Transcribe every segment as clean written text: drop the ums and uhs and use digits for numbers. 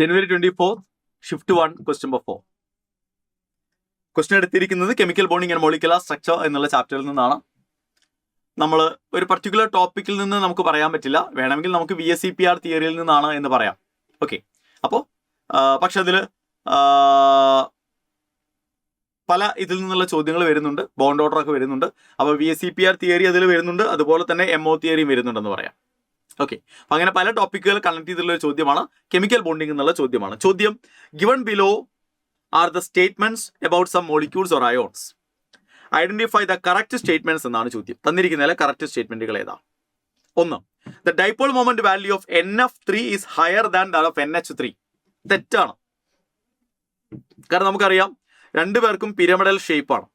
January 24th, Shift 1, question number 4. Question എടുത്തിരിക്കുന്നത് chemical bonding and molecular structure എന്നുള്ള ചാപ്റ്ററിൽ നിന്നാണ്. നമ്മൾ ഒരു പർട്ടിക്കുലർ ടോപ്പിക്കിൽ നിന്ന് നമുക്ക് പറയാൻ പറ്റില്ല, വേണമെങ്കിൽ നമുക്ക് VSEPR തിയറിയിൽ നിന്നാണ് എന്ന് പറയാം. ഓക്കെ, അപ്പോൾ പക്ഷെ അതിൽ പല ഇതിൽ നിന്നുള്ള ചോദ്യങ്ങൾ വരുന്നുണ്ട്, ബോണ്ട് ഓർഡർ ഒക്കെ വരുന്നുണ്ട്. അപ്പോൾ VSEPR തിയറി അതിൽ വരുന്നുണ്ട്, അതുപോലെ തന്നെ MO തിയറിയും വരുന്നുണ്ടെന്ന് പറയാം. ഓക്കെ, അപ്പം അങ്ങനെ പല ടോപ്പിക്കുകൾ കണക്ട് ചെയ്തിട്ടുള്ള ഒരു ചോദ്യമാണ് കെമിക്കൽ ബോണ്ടിങ് എന്നുള്ള ചോദ്യമാണ്. ചോദ്യം given below are the statements about some molecules or ions. Identify the correct statements എന്നാണ് ചോദ്യം. തന്നിരിക്കുന്നതിലെ കറക്റ്റ് സ്റ്റേറ്റ്മെന്റുകൾ ഏതാ? ഒന്ന്, the dipole moment value of NF3 is higher than that of NH3. തെറ്റാണ്. കാരണം നമുക്കറിയാം രണ്ടുപേർക്കും പിരമിഡൽ ഷേപ്പാണ്.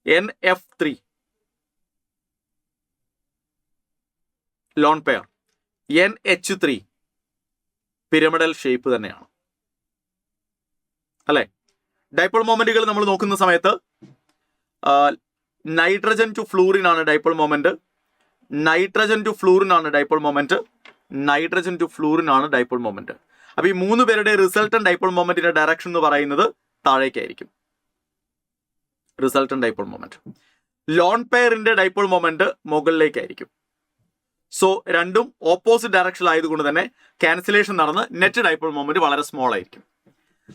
NF3 lone pair, NH3 pyramidal shape തന്നെയാണ് അല്ലെ. ഡൈപോൾ മൊമെന്റുകൾ നമ്മൾ നോക്കുന്ന സമയത്ത് നൈട്രജൻ ടു ഫ്ലൂറിൻ ആണ് dipole moment, nitrogen to fluorine ആണ് dipole moment, nitrogen to fluorine ആണ് ഡൈപോൾ മൊമെന്റ്. അപ്പൊ ഈ മൂന്ന് പേരുടെ റിസൾട്ടന്റ് ഡൈപോൾ മൊമെന്റിന്റെ ഡയറക്ഷൻ എന്ന് പറയുന്നത് താഴേക്കായിരിക്കും. Resultant dipole moment. ലോൺ പെയറിന്റെ ഡൈപോൾ മൊമെന്റ് മുകളിലേക്കായിരിക്കും. സോ രണ്ടും ഓപ്പോസിറ്റ് ഡയറക്ഷൻ ആയതുകൊണ്ട് തന്നെ ക്യാൻസലേഷൻ നടന്ന് നെറ്റ് ഡൈപോൾ മൊമെന്റ് വളരെ സ്മോൾ ആയിരിക്കും.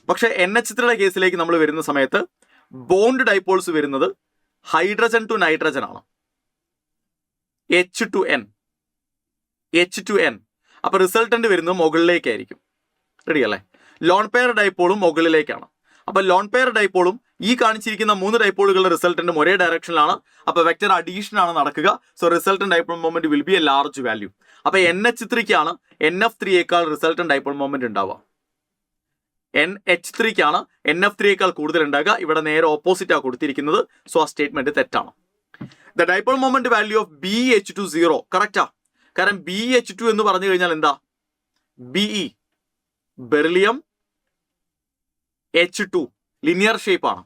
പക്ഷെ NH3 കേസിലേക്ക് നമ്മൾ വരുന്ന സമയത്ത് ബോണ്ട് ഡൈപോൾസ് വരുന്നത് ഹൈഡ്രജൻ ടു നൈട്രജൻ ആണ്, H2N. അപ്പൊ റിസൾട്ടന്റ് വരുന്നത് മുകളിലേക്കായിരിക്കും. റെഡി അല്ലേ? ലോൺ പെയർ ഡൈപോളും മുകളിലേക്കാണ്. അപ്പൊ ലോൺ പെയർ ഡൈപോളും ഈ കാണിച്ചിരിക്കുന്ന മൂന്ന് ഡൈപോളുകളുടെ റിസൾട്ടന്റും ഒരേ ഡയറക്ഷനിലാണ്. അപ്പൊ വെക്ടർ അഡീഷൻ ആണ് നടക്കുക. So resultant dipole moment will be A large value. അപ്പൊ NH3ക്കാണ് NF3യേക്കാൾ റിസൾട്ടന്റ് ഡൈപോൾ മൊമെന്റ് ഉണ്ടാവുക. NH3ക്കാണ് NF3യേക്കാൾ കൂടുതൽ ഉണ്ടാകുക. ഇവിടെ നേരെ ഓപ്പോസിറ്റ് ആ കൊടുത്തിരിക്കുന്നത്. സോ ആ സ്റ്റേറ്റ്മെന്റ് തെറ്റാണ്. The dipole moment value of BH2 0 correct. കാരണം BH2 എന്ന് പറഞ്ഞു കഴിഞ്ഞാൽ എന്താ? BE beryllium H2 linear shape ആണ്,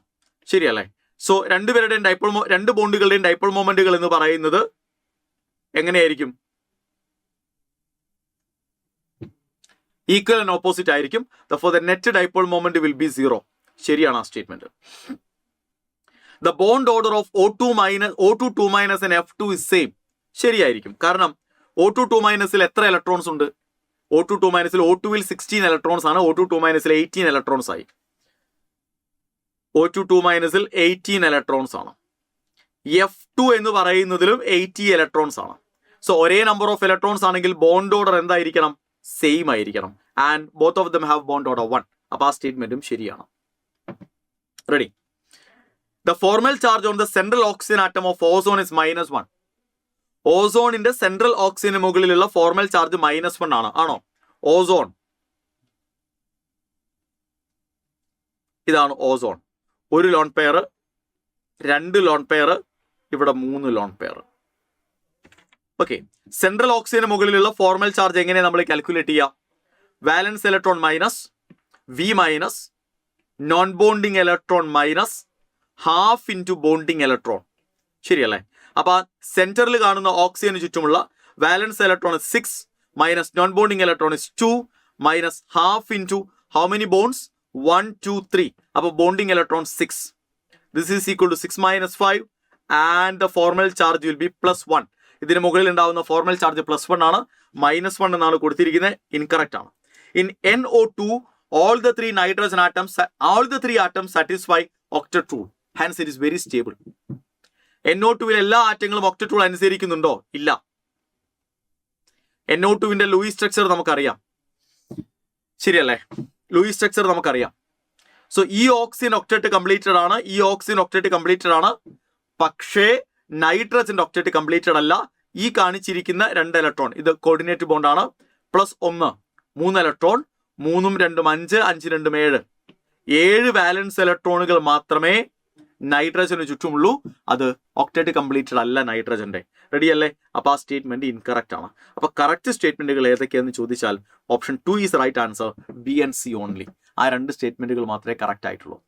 ശരിയല്ലേ? സോ രണ്ടുപേരുടെയും രണ്ട് ബോണ്ടുകളുടെയും ഡൈപോൾ മൊമെന്റുകൾ എന്ന് പറയുന്നത് എങ്ങനെയായിരിക്കും? ഈക്വൽ ആൻഡ് ഓപ്പോസിറ്റ് ആയിരിക്കും. Therefore the net dipole moment will be 0. ശരിയാണ് ആ statement. The bond order of O2 2- and F2 is same. ശരിയായിരിക്കും. കാരണം O2 2- എത്ര ഇലക്ട്രോൺസ് ഉണ്ട്? O2 2- O2 16 ഇലക്ട്രോൺസ് ആണ്. O2 2- 18 ഇലക്ട്രോൺസ് ആയി. O2 2- 18 ഇലക്ട്രോൺസ് ആണ്. F2 എന്ന് പറയുന്നതിലും 80 ഇലക്ട്രോൺസ് ആണ്. സോ ഒരേ നമ്പർ ഓഫ് ഇലക്ട്രോൺസ് ആണെങ്കിൽ ബോണ്ട് ഓർഡർ എന്തായിരിക്കണം? സെയിം ആയിരിക്കണം. And both of them have bond order 1. അപ്പൊ ആ സ്റ്റേറ്റ്മെന്റും ശരിയാണ്. Ready. The formal charge on the central oxygen atom of ozone is -1. ഓസോണിന്റെ സെൻട്രൽ ഓക്സിജന് മുകളിലുള്ള ഫോർമൽ ചാർജ് -1 ആണ്. ആണോ? ഓസോൺ ഇതാണ് ഓസോൺ. ഒരു ലോൺ പെയർ, 2 ലോൺ പെയർ, ഇവിടെ 3 ലോൺ പെയർ. ഓക്കെ, സെൻട്രൽ ഓക്സിജന് മുകളിലുള്ള ഫോർമൽ ചാർജ് എങ്ങനെ നമ്മൾ കാൽക്കുലേറ്റ് ചെയ്യുക? Valence electron minus V minus non bonding electron minus half into bonding electron, ശരിയല്ലേ? അപ്പൊ സെന്ററിൽ കാണുന്ന ഓക്സിജന് ചുറ്റുമുള്ള valence electron 6 minus non bonding electron 2 minus half into how many bonds? 1 2 3. അപ്പൊ bonding electron 6. This is equal to 6 - 5 and the formal charge will be +1. ഇതിന് മുകളിൽ ഉണ്ടാവുന്ന ഫോർമൽ ചാർജ് +1 ആണ്. -1 എന്നാണ് കൊടുത്തിരിക്കുന്നത്. ഇൻകറക്റ്റ് ആണ്. In NO2 all the three atoms satisfy octet rule. Hence it is very stable. NO2 എല്ലാ ആറ്റങ്ങളും octet rule അനുസരിക്കുന്നുണ്ടോ? ഇല്ല. NO2 Luis structure നമുക്കറിയാം, ശരിയല്ലേ? ലൂയിസ് സ്ട്രക്ചർ നമുക്കറിയാം. സോ ഈ ഓക്സിജൻ ഒക്ടറ്റ് കംപ്ലീറ്റഡ് ആണ്. പക്ഷേ നൈട്രജന്റെ ഒക്ടറ്റ് കംപ്ലീറ്റഡ് അല്ല. ഈ കാണിച്ചിരിക്കുന്ന 2 ഇലക്ട്രോൺ ഇത് കോർഡിനേറ്റ് ബോണ്ട് ആണ്. +1 3 ഇലക്ട്രോൺ, 3 2 5 5 2 7 7 വാലൻസ് ഇലക്ട്രോണുകൾ മാത്രമേ നൈട്രജന് ചുറ്റുമുള്ളൂ. അത് ഒക്ടറ്റ് കംപ്ലീറ്റഡ് അല്ല നൈട്രജന്റെ. റെഡി അല്ലേ? അപ്പൊ ആ സ്റ്റേറ്റ്മെന്റ് ഇൻകറക്റ്റ് ആണ്. അപ്പൊ കറക്റ്റ് സ്റ്റേറ്റ്മെന്റുകൾ ഏതൊക്കെയാന്ന് ചോദിച്ചാൽ option 2 is right answer. B and C only. ആ 2 സ്റ്റേറ്റ്മെന്റുകൾ മാത്രമേ കറക്റ്റ് ആയിട്ടുള്ളൂ.